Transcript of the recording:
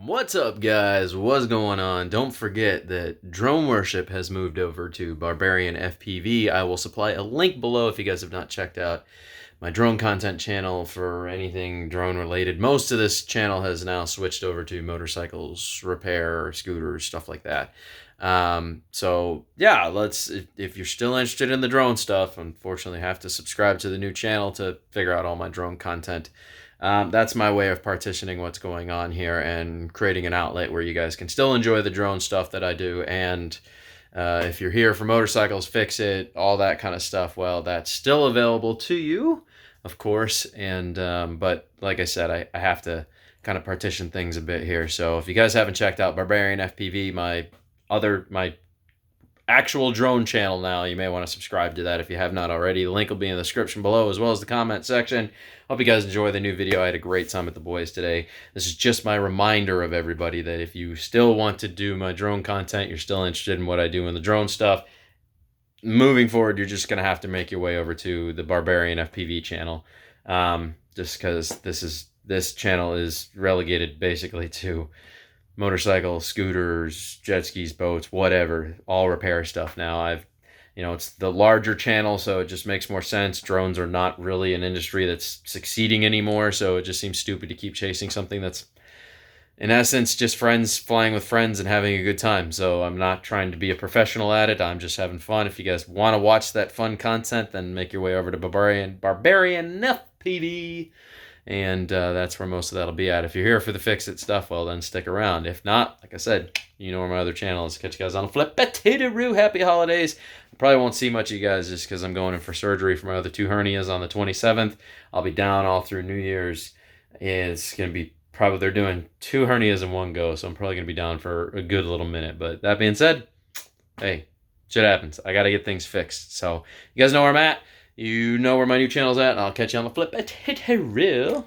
What's up, guys? What's going on? Don't forget that Drone Worship has moved over to Barbarian FPV. I will supply a link below if you guys have not checked out my drone content channel for anything drone related. Most of this channel has now switched over to motorcycles, repair, scooters, stuff like that. So yeah, if you're still interested in the drone stuff, unfortunately have to subscribe to the new channel to figure out all my drone content. That's my way of partitioning what's going on here and creating an outlet where you guys can still enjoy the drone stuff that I do. And if you're here for motorcycles, fix it, all that kind of stuff, well, that's still available to you, of course. And but like I said, I have to kind of partition things a bit here. So if you guys haven't checked out Barbarian FPV, my actual drone channel now, you may want to subscribe to that if you have not already. The link will be in the description below as well as the comment section. Hope you guys enjoy the new video. I had a great time with the boys today. This is just my reminder of everybody that if you still want to do my drone content, you're still interested in what I do in the drone stuff, moving forward, you're just going to have to make your way over to the Barbarian FPV channel. Just because this channel is relegated basically to motorcycles, scooters, jet skis, boats, whatever, all repair stuff now. It's the larger channel, so it just makes more sense. Drones are not really an industry that's succeeding anymore, so it just seems stupid to keep chasing something that's, in essence, just friends flying with friends and having a good time. So I'm not trying to be a professional at it. I'm just having fun. If you guys want to watch that fun content, then make your way over to Barbarian FPV. And that's where most of that'll be at. If you're here for the fix-it stuff, well, then stick around. If not, like I said, you know where my other channel is. Catch you guys on the flip. Potato-roo. Happy holidays. I probably won't see much of you guys just because I'm going in for surgery for my other two hernias on the 27th. I'll be down all through New Year's. It's going to be probably, they're doing two hernias in one go, so I'm probably going to be down for a good little minute. But that being said, hey, shit happens. I got to get things fixed. So you guys know where I'm at. You know where my new channel's at, and I'll catch you on the flip. Potato-roo.